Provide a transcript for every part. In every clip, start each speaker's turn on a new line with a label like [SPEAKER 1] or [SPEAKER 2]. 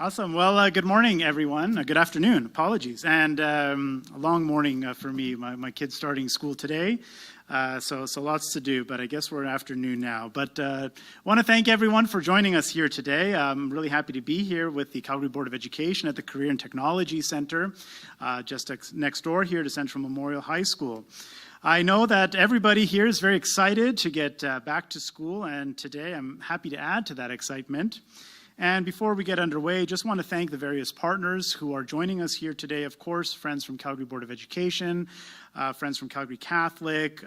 [SPEAKER 1] Awesome. Well, good morning, everyone. Good afternoon. Apologies. And a long morning for me. My kid's starting school today, so lots to do, but I guess we're in afternoon now. But want to thank everyone for joining us here today. I'm really happy to be here with the Calgary Board of Education at the Career and Technology Center, just next door here to Central Memorial High School. I know that everybody here is very excited to get back to school, and today I'm happy to add to that excitement. And before we get underway, just want to thank the various partners who are joining us here today. Of course, friends from Calgary Board of Education, friends from Calgary Catholic,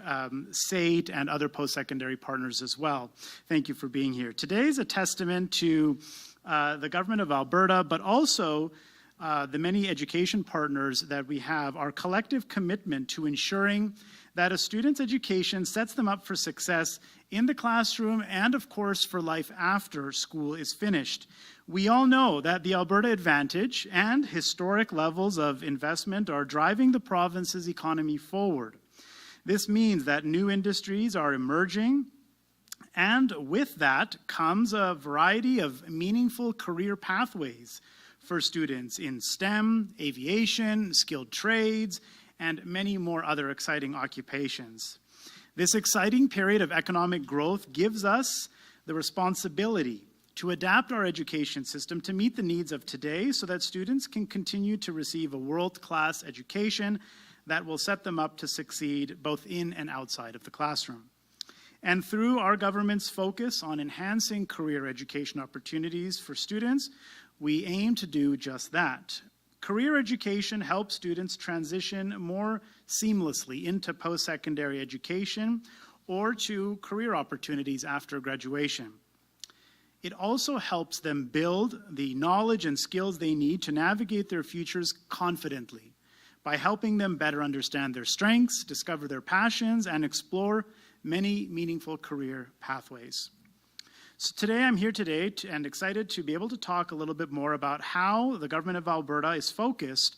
[SPEAKER 1] SAIT, and other post-secondary partners as well. Thank you for being here. Today is a testament to the government of Alberta, but also the many education partners that we have, our collective commitment to ensuring that a student's education sets them up for success in the classroom and, of course, for life after school is finished. We all know that the Alberta Advantage and historic levels of investment are driving the province's economy forward. This means that new industries are emerging, and with that comes a variety of meaningful career pathways for students in STEM, aviation, skilled trades, and many more other exciting occupations. This exciting period of economic growth gives us the responsibility to adapt our education system to meet the needs of today so that students can continue to receive a world-class education that will set them up to succeed both in and outside of the classroom. And through our government's focus on enhancing career education opportunities for students, we aim to do just that. Career education helps students transition more seamlessly into post-secondary education or to career opportunities after graduation. It also helps them build the knowledge and skills they need to navigate their futures confidently by helping them better understand their strengths, discover their passions, and explore many meaningful career pathways. So today, I'm here today and excited to be able to talk a little bit more about how the government of Alberta is focused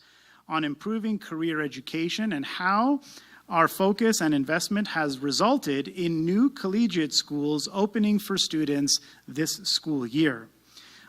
[SPEAKER 1] on improving career education and how our focus and investment has resulted in new collegiate schools opening for students this school year.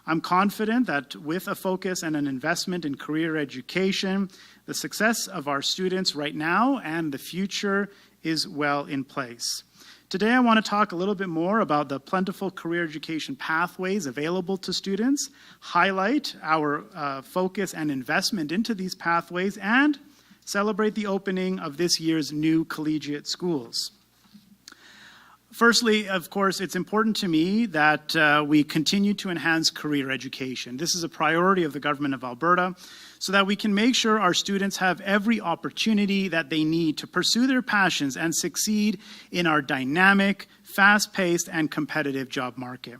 [SPEAKER 1] I'm confident that with a focus and an investment in career education, the success of our students right now and the future is well in place. Today, I want to talk a little bit more about the plentiful career education pathways available to students, highlight our focus and investment into these pathways, and celebrate the opening of this year's new collegiate schools. Firstly, of course, it's important to me that we continue to enhance career education. This is a priority of the government of Alberta, so that we can make sure our students have every opportunity that they need to pursue their passions and succeed in our dynamic, fast-paced, and competitive job market.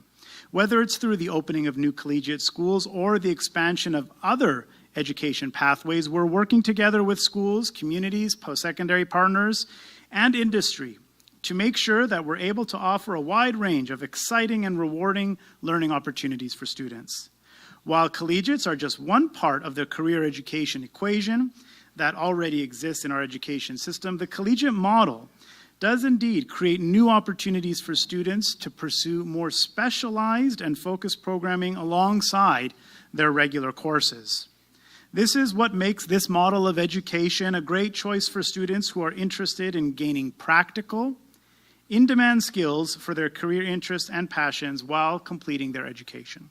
[SPEAKER 1] Whether it's through the opening of new collegiate schools or the expansion of other education pathways, we're working together with schools, communities, post-secondary partners, and industry to make sure that we're able to offer a wide range of exciting and rewarding learning opportunities for students. While collegiates are just one part of the career education equation that already exists in our education system, the collegiate model does indeed create new opportunities for students to pursue more specialized and focused programming alongside their regular courses. This is what makes this model of education a great choice for students who are interested in gaining practical, in-demand skills for their career interests and passions while completing their education.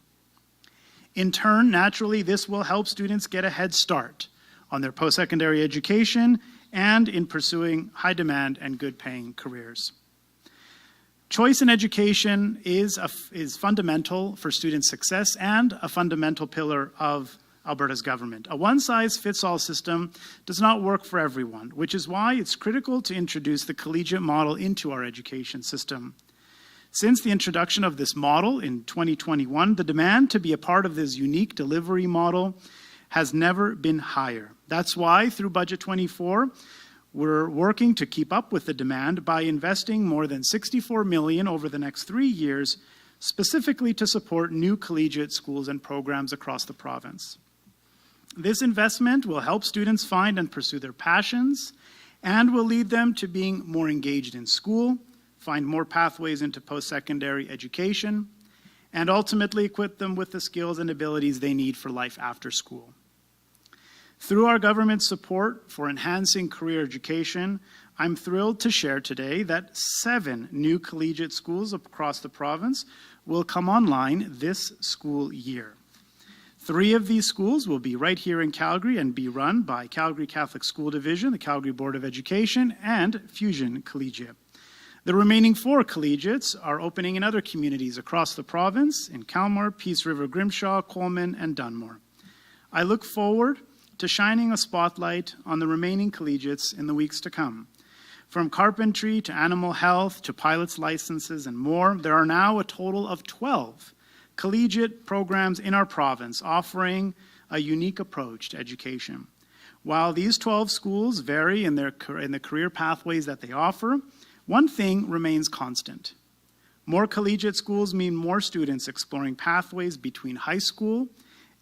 [SPEAKER 1] In turn, naturally, this will help students get a head start on their post-secondary education and in pursuing high-demand and good-paying careers. Choice in education is fundamental for student success and a fundamental pillar of Alberta's government. A one-size-fits-all system does not work for everyone, which is why it's critical to introduce the collegiate model into our education system. Since the introduction of this model in 2021, the demand to be a part of this unique delivery model has never been higher. That's why, through Budget 24, we're working to keep up with the demand by investing more than $64 million over the next 3 years, specifically to support new collegiate schools and programs across the province. This investment will help students find and pursue their passions and will lead them to being more engaged in school, find more pathways into post-secondary education, and ultimately equip them with the skills and abilities they need for life after school. Through our government's support for enhancing career education, I'm thrilled to share today that 7 new collegiate schools across the province will come online this school year. 3 of these schools will be right here in Calgary and be run by Calgary Catholic School Division, the Calgary Board of Education, and Fusion Collegiate. The remaining 4 collegiates are opening in other communities across the province in Calmar, Peace River, Grimshaw, Coleman, and Dunmore. I look forward to shining a spotlight on the remaining collegiates in the weeks to come. From carpentry to animal health to pilot's licenses and more, there are now a total of 12 collegiate programs in our province offering a unique approach to education. While these 12 schools vary in the career pathways that they offer, one thing remains constant. More collegiate schools mean more students exploring pathways between high school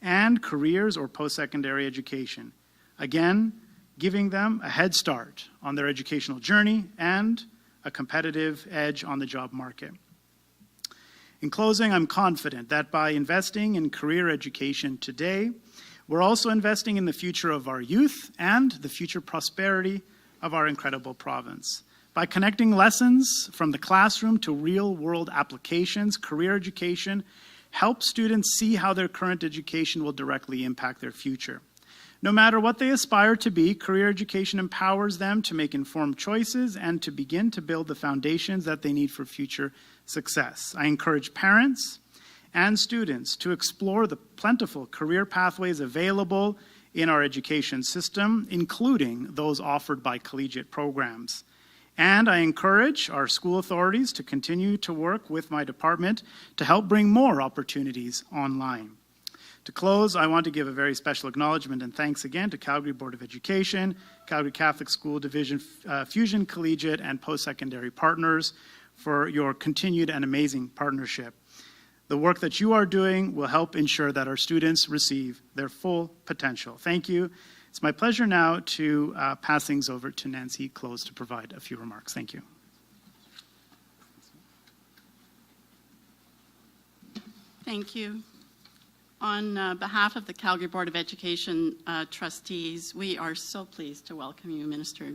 [SPEAKER 1] and careers or post-secondary education. Again, giving them a head start on their educational journey and a competitive edge on the job market. In closing, I'm confident that by investing in career education today, we're also investing in the future of our youth and the future prosperity of our incredible province. By connecting lessons from the classroom to real-world applications, career education helps students see how their current education will directly impact their future. No matter what they aspire to be, career education empowers them to make informed choices and to begin to build the foundations that they need for future success. I encourage parents and students to explore the plentiful career pathways available in our education system, including those offered by collegiate programs. And I encourage our school authorities to continue to work with my department to help bring more opportunities online. To close, I want to give a very special acknowledgement and thanks again to Calgary Board of Education, Calgary Catholic School Division, Fusion Collegiate, and post-secondary partners for your continued and amazing partnership. The work that you are doing will help ensure that our students receive their full potential. Thank you. It's my pleasure now to pass things over to Nancy Close to provide a few remarks. Thank you.
[SPEAKER 2] Thank you. On behalf of the Calgary Board of Education trustees, we are so pleased to welcome you, Minister,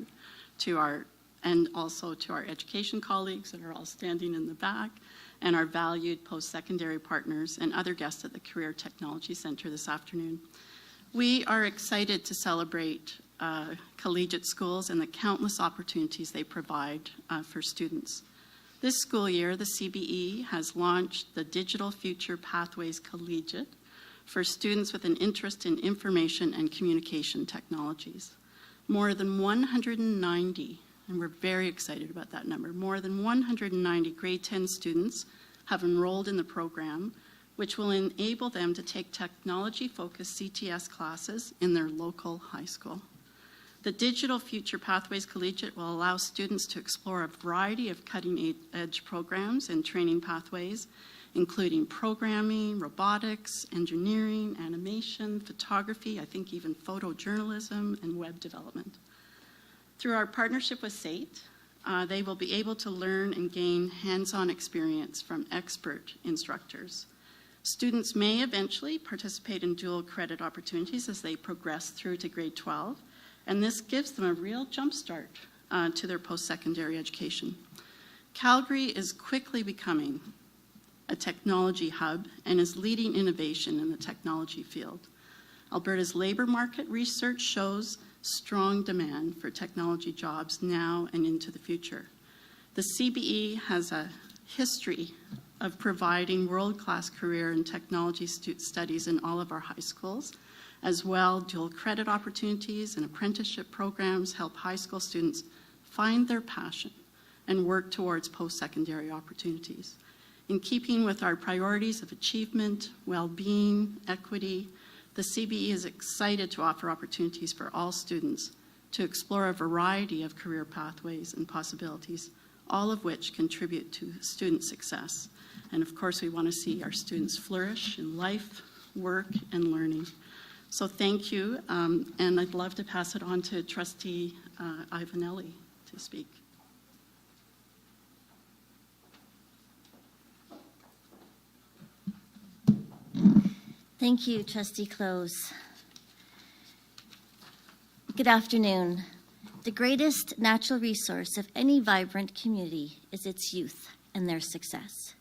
[SPEAKER 2] and also to our education colleagues that are all standing in the back, and our valued post-secondary partners and other guests at the Career Technology Centre this afternoon. We are excited to celebrate collegiate schools and the countless opportunities they provide for students. This school year, the CBE has launched the Digital Future Pathways Collegiate for students with an interest in information and communication technologies. More than 190, and we're very excited about that number, more than 190 grade 10 students have enrolled in the program, which will enable them to take technology-focused CTS classes in their local high school. The Digital Future Pathways Collegiate will allow students to explore a variety of cutting-edge programs and training pathways, including programming, robotics, engineering, animation, photography, I think even photojournalism, and web development. Through our partnership with SAIT, they will be able to learn and gain hands-on experience from expert instructors. Students may eventually participate in dual credit opportunities as they progress through to grade 12, and this gives them a real jumpstart to their post-secondary education. Calgary is quickly becoming a technology hub and is leading innovation in the technology field. Alberta's labor market research shows strong demand for technology jobs now and into the future. The CBE has a history of providing world-class career and technology studies in all of our high schools. As well, dual credit opportunities and apprenticeship programs help high school students find their passion and work towards post-secondary opportunities. In keeping with our priorities of achievement, well-being, equity, the CBE is excited to offer opportunities for all students to explore a variety of career pathways and possibilities, all of which contribute to student success. And of course, we want to see our students flourish in life, work, and learning. So thank you, and I'd love to pass it on to Trustee Ivanelli to speak.
[SPEAKER 3] Thank you, Trustee Close. Good afternoon. The greatest natural resource of any vibrant community is its youth and their success.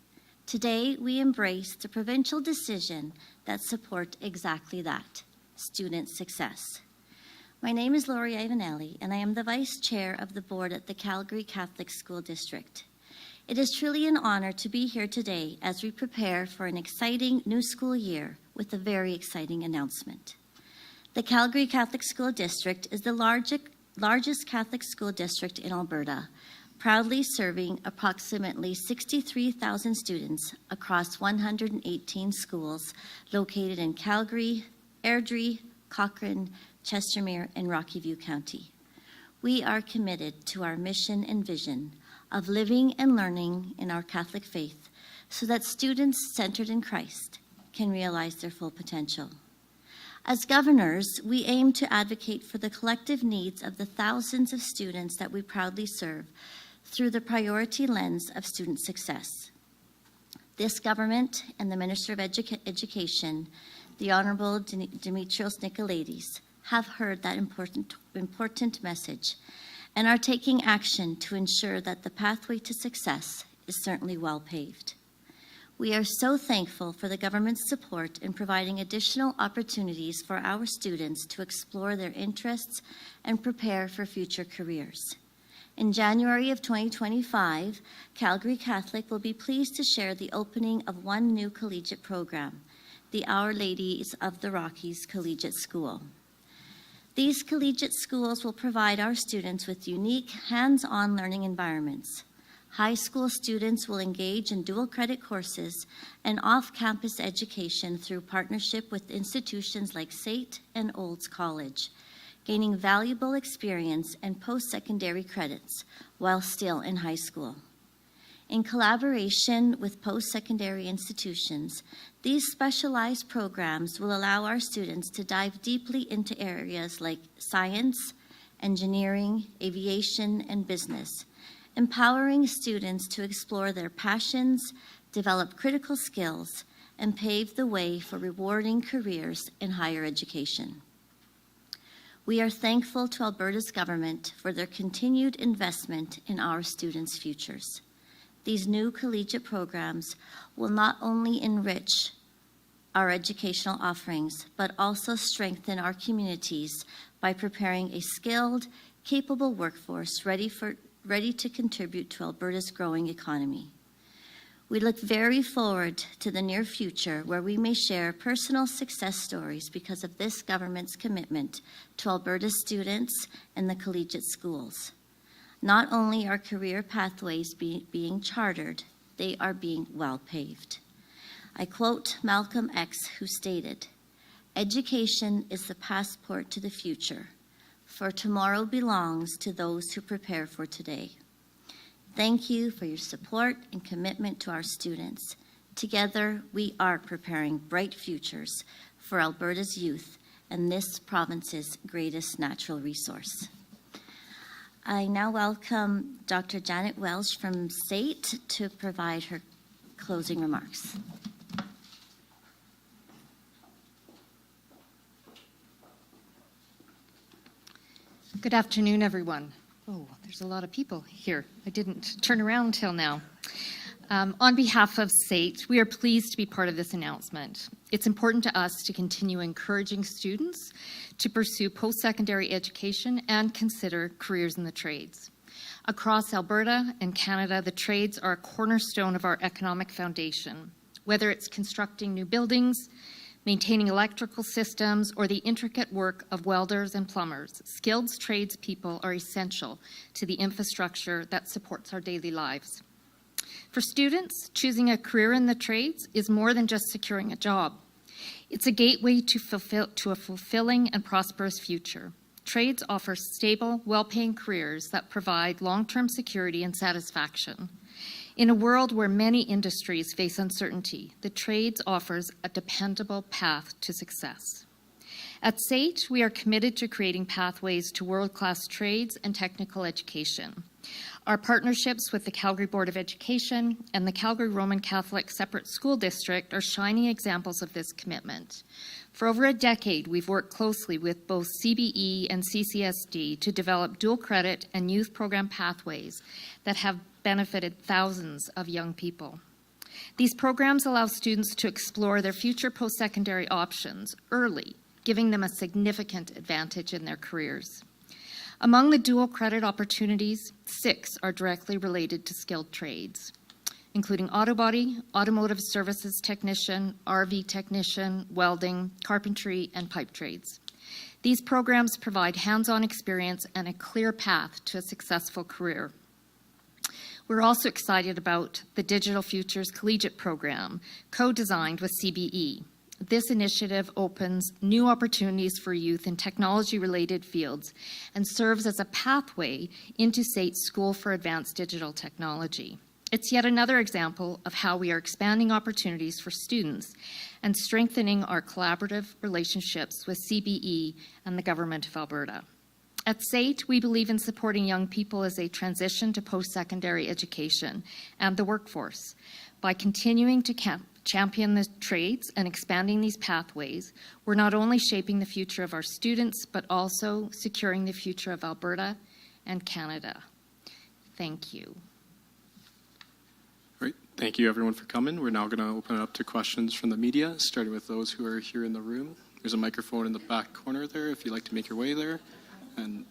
[SPEAKER 3] Today, we embrace the provincial decision that support exactly that, student success. My name is Laurie Ivanelli, and I am the Vice Chair of the Board at the Calgary Catholic School District. It is truly an honor to be here today as we prepare for an exciting new school year with a very exciting announcement. The Calgary Catholic School District is the largest Catholic school district in Alberta, proudly serving approximately 63,000 students across 118 schools located in Calgary, Airdrie, Cochrane, Chestermere, and Rocky View County. We are committed to our mission and vision of living and learning in our Catholic faith so that students centered in Christ can realize their full potential. As governors, we aim to advocate for the collective needs of the thousands of students that we proudly serve through the priority lens of student success. This government and the Minister of Education, the Honourable Dimitrios Nicolaides, have heard that important message and are taking action to ensure that the pathway to success is certainly well paved. We are so thankful for the government's support in providing additional opportunities for our students to explore their interests and prepare for future careers. In January of 2025, Calgary Catholic will be pleased to share the opening of one new collegiate program, the Our Ladies of the Rockies Collegiate School. These collegiate schools will provide our students with unique, hands-on learning environments. High school students will engage in dual credit courses and off-campus education through partnership with institutions like SAIT and Olds College, gaining valuable experience and post-secondary credits while still in high school. In collaboration with post-secondary institutions, these specialized programs will allow our students to dive deeply into areas like science, engineering, aviation, and business, empowering students to explore their passions, develop critical skills, and pave the way for rewarding careers in higher education. We are thankful to Alberta's government for their continued investment in our students' futures. These new collegiate programs will not only enrich our educational offerings, but also strengthen our communities by preparing a skilled, capable workforce ready to contribute to Alberta's growing economy. We look very forward to the near future where we may share personal success stories because of this government's commitment to Alberta's students and the collegiate schools. Not only are career pathways being chartered, they are being well paved. I quote Malcolm X, who stated, "Education is the passport to the future, for tomorrow belongs to those who prepare for today." Thank you for your support and commitment to our students. Together, we are preparing bright futures for Alberta's youth and this province's greatest natural resource. I now welcome Dr. Janet Welsh from SAIT to provide her closing remarks.
[SPEAKER 4] Good afternoon, everyone. Oh, there's a lot of people here. I didn't turn around till now. On behalf of SAIT, we are pleased to be part of this announcement. It's important to us to continue encouraging students to pursue post-secondary education and consider careers in the trades. Across Alberta and Canada, the trades are a cornerstone of our economic foundation. Whether it's constructing new buildings, maintaining electrical systems, or the intricate work of welders and plumbers, skilled tradespeople are essential to the infrastructure that supports our daily lives. For students, choosing a career in the trades is more than just securing a job. It's a gateway to a fulfilling and prosperous future. Trades offer stable, well-paying careers that provide long-term security and satisfaction. In a world where many industries face uncertainty, the trades offers a dependable path to success. At SAIT, we are committed to creating pathways to world-class trades and technical education. Our partnerships with the Calgary Board of Education and the Calgary Roman Catholic Separate School District are shining examples of this commitment. For over a decade, we've worked closely with both CBE and CCSD to develop dual credit and youth program pathways that have benefited thousands of young people. These programs allow students to explore their future post-secondary options early, giving them a significant advantage in their careers. Among the dual credit opportunities, 6 are directly related to skilled trades, including auto body, automotive services technician, RV technician, welding, carpentry, and pipe trades. These programs provide hands-on experience and a clear path to a successful career. We're also excited about the Digital Futures Collegiate Program, co-designed with CBE. This initiative opens new opportunities for youth in technology-related fields and serves as a pathway into SAIT's School for Advanced Digital Technology. It's yet another example of how we are expanding opportunities for students and strengthening our collaborative relationships with CBE and the Government of Alberta. At SAIT, we believe in supporting young people as they transition to post-secondary education and the workforce. By continuing to champion the trades and expanding these pathways, we're not only shaping the future of our students, but also securing the future of Alberta and Canada. Thank you.
[SPEAKER 5] Great. Thank you, everyone, for coming. We're now going to open it up to questions from the media, starting with those who are here in the room. There's a microphone in the back corner there if you'd like to make your way there. And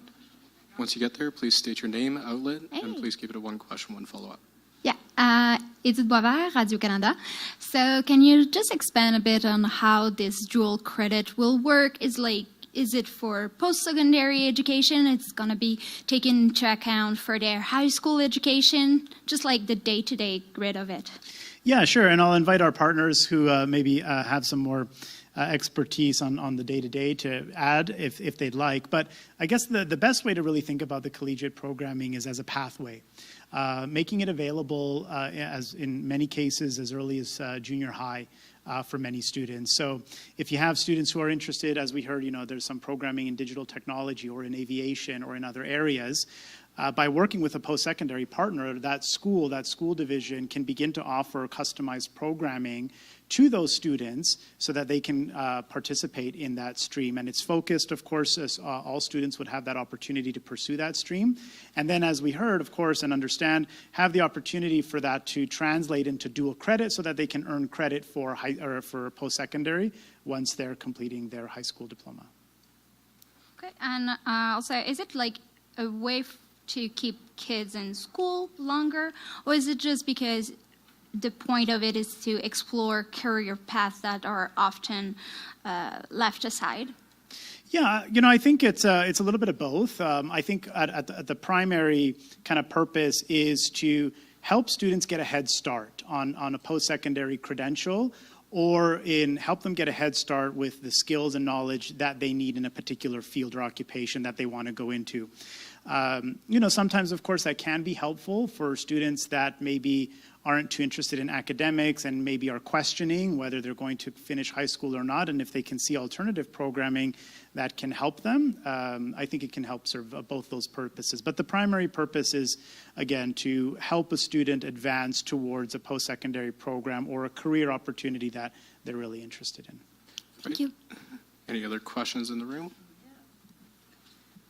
[SPEAKER 5] once you get there, please state your name, outlet, and please keep it a one question, one follow-up.
[SPEAKER 6] Yeah, Edith Boisvert, Radio-Canada. So can you just expand a bit on how this dual credit will work? Is it for post-secondary education? It's going to be taken into account for their high school education, just like the day-to-day grid of it.
[SPEAKER 1] Yeah, sure. And I'll invite our partners who maybe have some more expertise on the day-to-day to add if they'd like. But I guess the best way to really think about the collegiate programming is as a pathway. Making it available, as in many cases, as early as junior high for many students. So if you have students who are interested, as we heard, there's some programming in digital technology or in aviation or in other areas, by working with a post-secondary partner, that school division can begin to offer customized programming to those students so that they can participate in that stream. And it's focused, of course, as all students would have that opportunity to pursue that stream. And then, as we heard, of course, and understand, have the opportunity for that to translate into dual credit so that they can earn credit for for post-secondary once they're completing their high school diploma.
[SPEAKER 6] Okay, and also, is it like a way to keep kids in school longer, or is it just because the point of it is to explore career paths that are often left aside?
[SPEAKER 1] Yeah, I think it's a little bit of both. I think at the primary kind of purpose is to help students get a head start on a post-secondary credential, or help them get a head start with the skills and knowledge that they need in a particular field or occupation that they want to go into. Sometimes, of course, that can be helpful for students that maybe aren't too interested in academics and maybe are questioning whether they're going to finish high school or not. And if they can see alternative programming that can help them, I think it can help serve both those purposes. But the primary purpose is, again, to help a student advance towards a post-secondary program or a career opportunity that they're really interested in.
[SPEAKER 6] Thank you.
[SPEAKER 5] Any other questions in the room?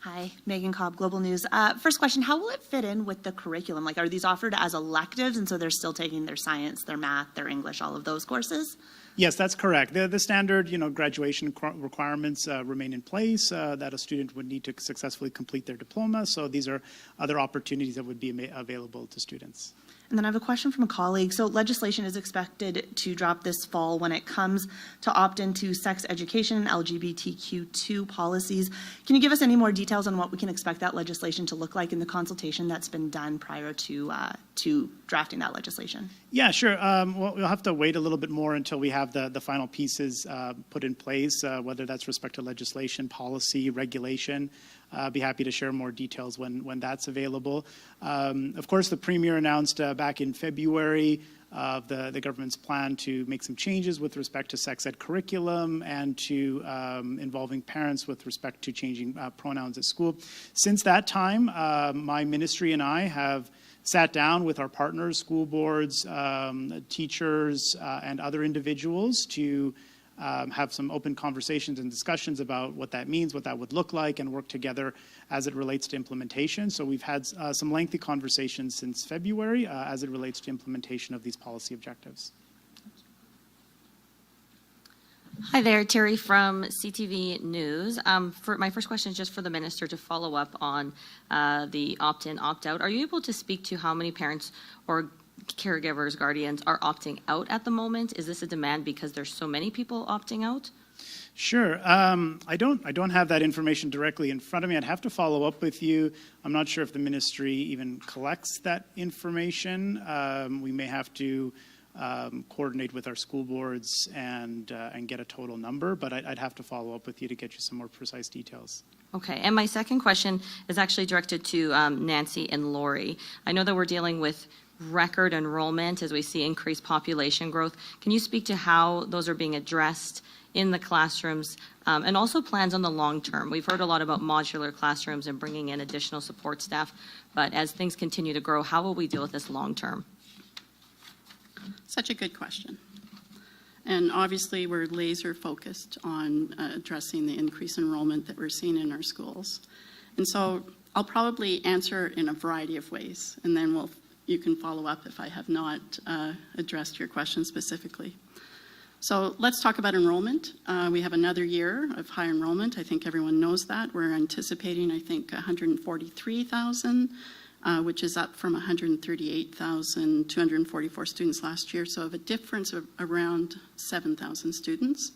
[SPEAKER 7] Hi, Megan Cobb, Global News. First question, how will it fit in with the curriculum? Like, are these offered as electives, and so they're still taking their science, their math, their English, all of those courses?
[SPEAKER 1] Yes, that's correct. The standard, graduation requirements remain in place that a student would need to successfully complete their diploma. So these are other opportunities that would be available to students.
[SPEAKER 7] And then I have a question from a colleague. So legislation is expected to drop this fall when it comes to opt into sex education and LGBTQ2 policies. Can you give us any more details on what we can expect that legislation to look like in the consultation that's been done prior to drafting that legislation?
[SPEAKER 1] Yeah, sure. Well, we'll have to wait a little bit more until we have the final pieces put in place, whether that's respect to legislation, policy, regulation. be happy to share more details when that's available. Of course, the Premier announced back in February of the government's plan to make some changes with respect to sex ed curriculum and to involving parents with respect to changing pronouns at school. Since that time, my ministry and I have sat down with our partners, school boards, teachers, and other individuals to have some open conversations and discussions about what that means, what that would look like, and work together as it relates to implementation. So we've had some lengthy conversations since February as it relates to implementation of these policy objectives.
[SPEAKER 8] Hi there, Terry from CTV News. For my first question is just for the minister to follow up on the opt-in, opt-out. Are you able to speak to how many parents or caregivers, guardians are opting out at the moment? Is this a demand because there's so many people opting out?
[SPEAKER 1] Sure. I don't have that information directly in front of me. I'd have to follow up with you. I'm not sure if the ministry even collects that information. We may have to coordinate with our school boards and get a total number, but I'd have to follow up with you to get you some more precise details.
[SPEAKER 8] Okay, and my second question is actually directed to Nancy and Lori. I know that we're dealing with record enrollment as we see increased population growth. Can you speak to how those are being addressed in the classrooms and also plans on the long term? We've heard a lot about modular classrooms and bringing in additional support staff, but as things continue to grow, how will we deal with this long term?
[SPEAKER 2] Such a good question. And obviously, we're laser focused on addressing the increased enrollment that we're seeing in our schools. And so I'll probably answer in a variety of ways, and then you can follow up if I have not addressed your question specifically. So let's talk about enrollment. We have another year of high enrollment. I think everyone knows that. We're anticipating, I think, 143,000. Which is up from 138,244 students last year, so of a difference of around 7,000 students.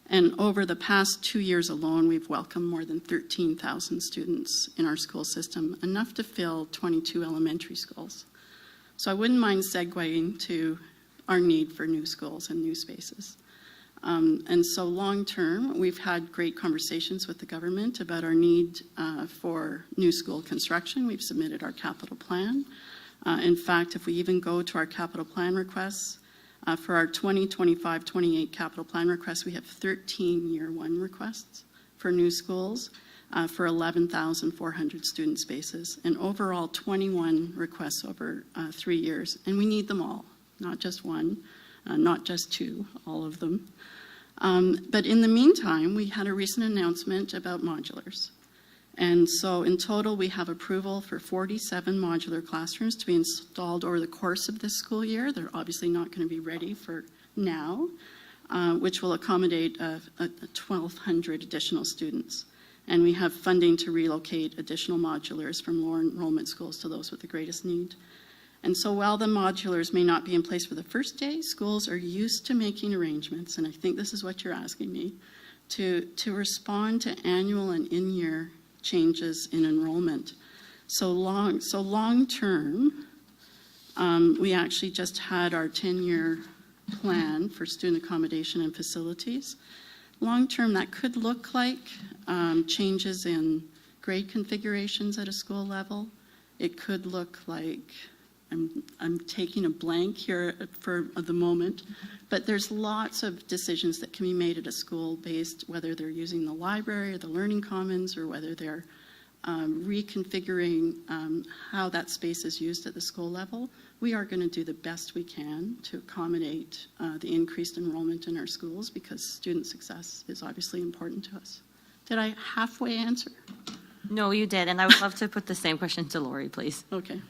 [SPEAKER 2] And over the past 2 years alone, we've welcomed more than 13,000 students in our school system, enough to fill 22 elementary schools. So I wouldn't mind segueing to our need for new schools and new spaces. And so long term, we've had great conversations with the government about our need for new school construction. We've submitted our capital plan. In fact, if we even go to our capital plan requests, for our 2025-28 capital plan requests, we have 13 year one requests for new schools for 11,400 student spaces, and overall 21 requests over 3 years. And we need them all, not just one, not just two, all of them. But in the meantime, we had a recent announcement about modulars. And so in total, we have approval for 47 modular classrooms to be installed over the course of this school year. They're obviously not going to be ready for now, which will accommodate 1,200 additional students. And we have funding to relocate additional modulars from lower enrollment schools to those with the greatest need. And so while the modulars may not be in place for the first day, schools are used to making arrangements, and I think this is what you're asking me, to respond to annual and in-year changes in enrollment. So long term, we actually just had our 10-year plan for student accommodation and facilities. Long term, that could look like changes in grade configurations at a school level. It could look like, I'm taking a blank here for the moment, but there's lots of decisions that can be made at a school based whether they're using the library or the learning commons or whether they're reconfiguring how that space is used at the school level. We are going to do the best we can to accommodate the increased enrollment in our schools because student success is obviously important to us. Did I halfway answer?
[SPEAKER 8] No, you did, and I would love to put the same question to Lori, please.
[SPEAKER 2] Okay.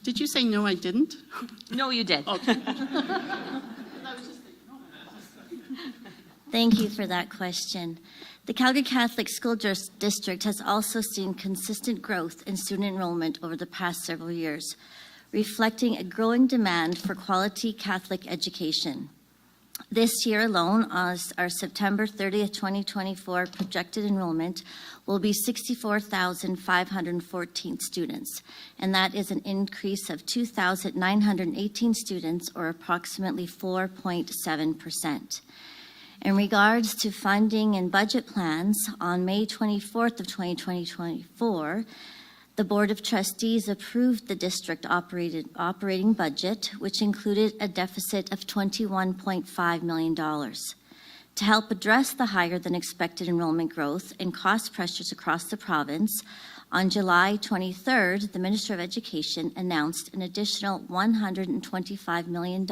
[SPEAKER 2] Did you say no, I didn't?
[SPEAKER 8] No, you did.
[SPEAKER 2] Okay.
[SPEAKER 3] Thank you for that question. The Calgary Catholic School District has also seen consistent growth in student enrollment over the past several years, reflecting a growing demand for quality Catholic education. This year alone, as our September 30th, 2024 projected enrollment will be 64,514 students, and that is an increase of 2,918 students, or approximately 4.7%. In regards to funding and budget plans, on May 24th of 2024, the Board of Trustees approved the district operating budget, which included a deficit of $21.5 million. To help address the higher than expected enrollment growth and cost pressures across the province, on July 23rd, the Minister of Education announced an additional $125 million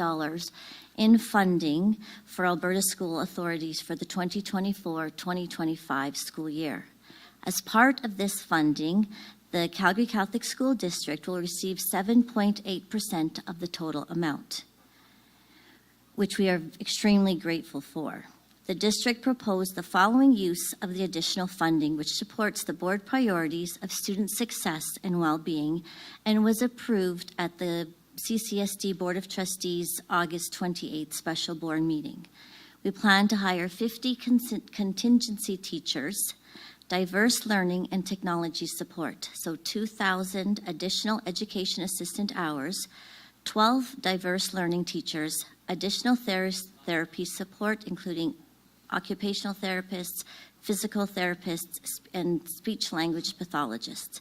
[SPEAKER 3] in funding for Alberta school authorities for the 2024-2025 school year. As part of this funding, the Calgary Catholic School District will receive 7.8% of the total amount, which we are extremely grateful for. The district proposed the following use of the additional funding, which supports the board priorities of student success and well-being, and was approved at the CCSD Board of Trustees August 28th special board meeting. We plan to hire 50 contingency teachers, diverse learning and technology support, so 2,000 additional education assistant hours, 12 diverse learning teachers, additional therapy support, including occupational therapists, physical therapists, and speech-language pathologists.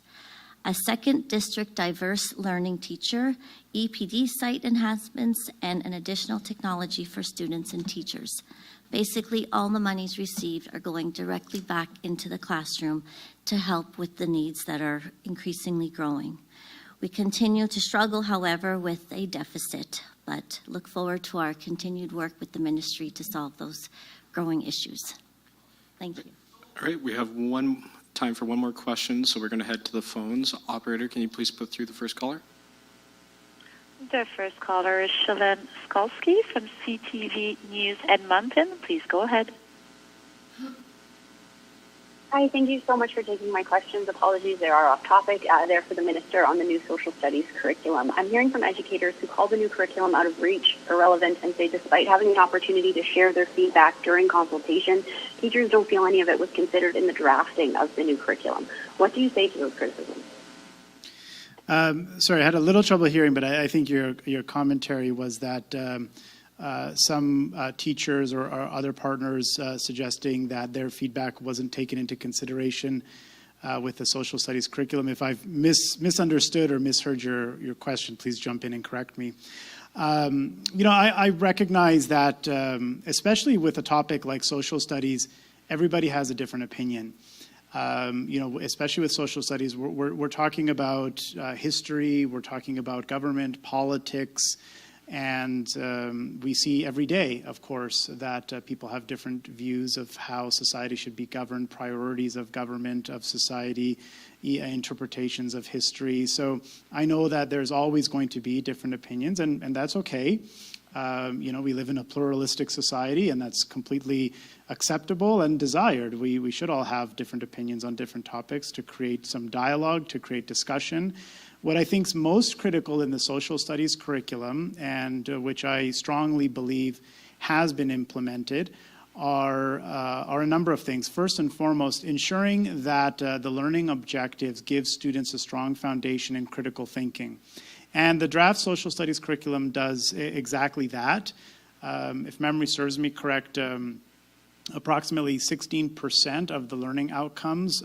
[SPEAKER 3] A second district diverse learning teacher, EPD site enhancements, and an additional technology for students and teachers. Basically, all the monies received are going directly back into the classroom to help with the needs that are increasingly growing. We continue to struggle, however, with a deficit, but look forward to our continued work with the ministry to solve those growing issues. Thank you.
[SPEAKER 5] All right, we have time for one more question, so we're going to head to the phones. Operator, can you please put through the first caller?
[SPEAKER 9] The first caller is Shalene Skolsky from CTV News Edmonton. Please go ahead.
[SPEAKER 10] Hi, thank you so much for taking my questions. Apologies, they are off topic. They're for the Minister on the new social studies curriculum. I'm hearing from educators who call the new curriculum out of reach, irrelevant, and say despite having the opportunity to share their feedback during consultation, teachers don't feel any of it was considered in the drafting of the new curriculum. What do you say to those criticisms?
[SPEAKER 1] Sorry, I had a little trouble hearing, but I think your commentary was that some teachers or other partners suggesting that their feedback wasn't taken into consideration with the social studies curriculum. If I've misunderstood or misheard your question, please jump in and correct me. I recognize that, especially with a topic like social studies, everybody has a different opinion. Especially with social studies, we're talking about history, we're talking about government, politics, and we see every day, of course, that people have different views of how society should be governed, priorities of government, of society, interpretations of history. So I know that there's always going to be different opinions, and that's okay. We live in a pluralistic society, and that's completely acceptable and desired. We should all have different opinions on different topics to create some dialogue, to create discussion. What I think is most critical in the social studies curriculum, and which I strongly believe has been implemented, are a number of things. First and foremost, ensuring that the learning objectives give students a strong foundation in critical thinking. And the draft social studies curriculum does exactly that. If memory serves me correct, approximately 16% of the learning outcomes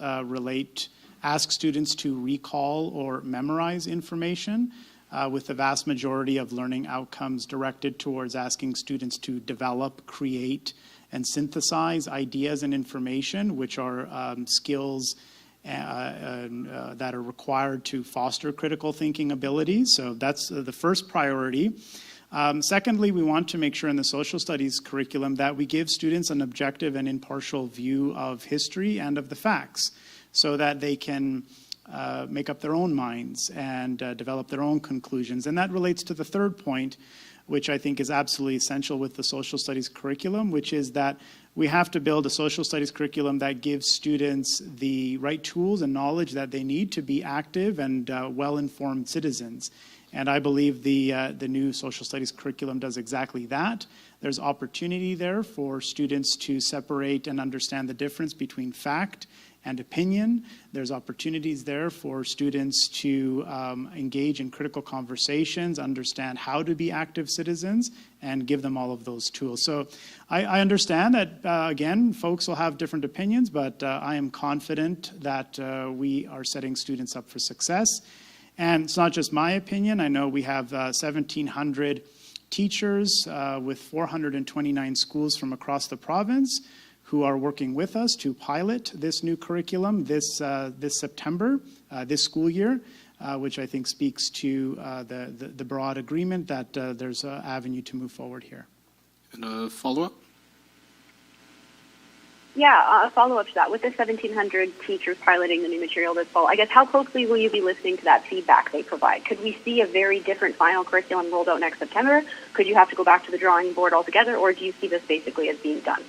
[SPEAKER 1] ask students to recall or memorize information, with the vast majority of learning outcomes directed towards asking students to develop, create, and synthesize ideas and information, which are skills that are required to foster critical thinking abilities. So that's the first priority. Secondly, we want to make sure in the social studies curriculum that we give students an objective and impartial view of history and of the facts, so that they can make up their own minds and develop their own conclusions. And that relates to the third point, which I think is absolutely essential with the social studies curriculum, which is that we have to build a social studies curriculum that gives students the right tools and knowledge that they need to be active and well-informed citizens. And I believe the new social studies curriculum does exactly that. There's opportunity there for students to separate and understand the difference between fact and opinion. There's opportunities there for students to engage in critical conversations, understand how to be active citizens, and give them all of those tools. So I understand that, again, folks will have different opinions, but I am confident that we are setting students up for success. And it's not just my opinion. I know we have 1,700 teachers with 429 schools from across the province who are working with us to pilot this new curriculum this September, this school year, which I think speaks to the broad agreement that there's an avenue to move forward here.
[SPEAKER 5] And a follow-up?
[SPEAKER 10] Yeah, a follow-up to that. With the 1,700 teachers piloting the new material this fall, I guess how closely will you be listening to that feedback they provide? Could we see a very different final curriculum rolled out next September? Could you have to go back to the drawing board altogether, or do you see this basically as being done?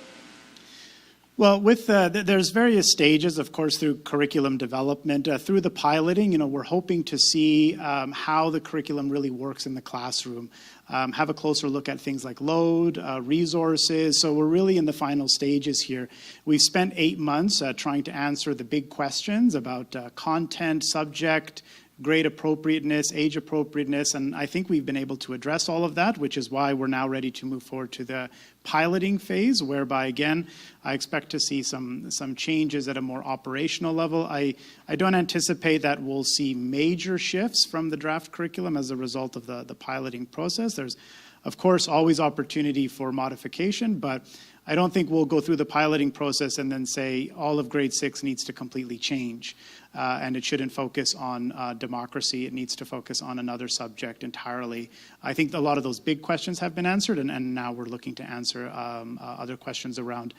[SPEAKER 1] Well, there's various stages, of course, through curriculum development. Through the piloting, we're hoping to see how the curriculum really works in the classroom, have a closer look at things like load, resources. So we're really in the final stages here. We've spent 8 months trying to answer the big questions about content, subject, grade appropriateness, age appropriateness, and I think we've been able to address all of that, which is why we're now ready to move forward to the piloting phase, whereby, again, I expect to see some changes at a more operational level. I don't anticipate that we'll see major shifts from the draft curriculum as a result of the piloting process. There's, of course, always opportunity for modification, but I don't think we'll go through the piloting process and then say all of grade 6 needs to completely change. And it shouldn't focus on democracy. It needs to focus on another subject entirely. I think a lot of those big questions have been answered, and now we're looking to answer other questions around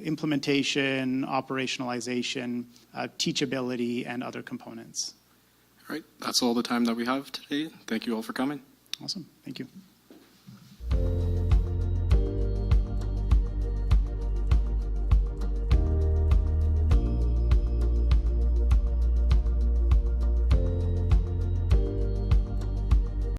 [SPEAKER 1] implementation, operationalization, teachability, and other components.
[SPEAKER 5] All right, that's all the time that we have today. Thank you all for coming.
[SPEAKER 1] Awesome. Thank you.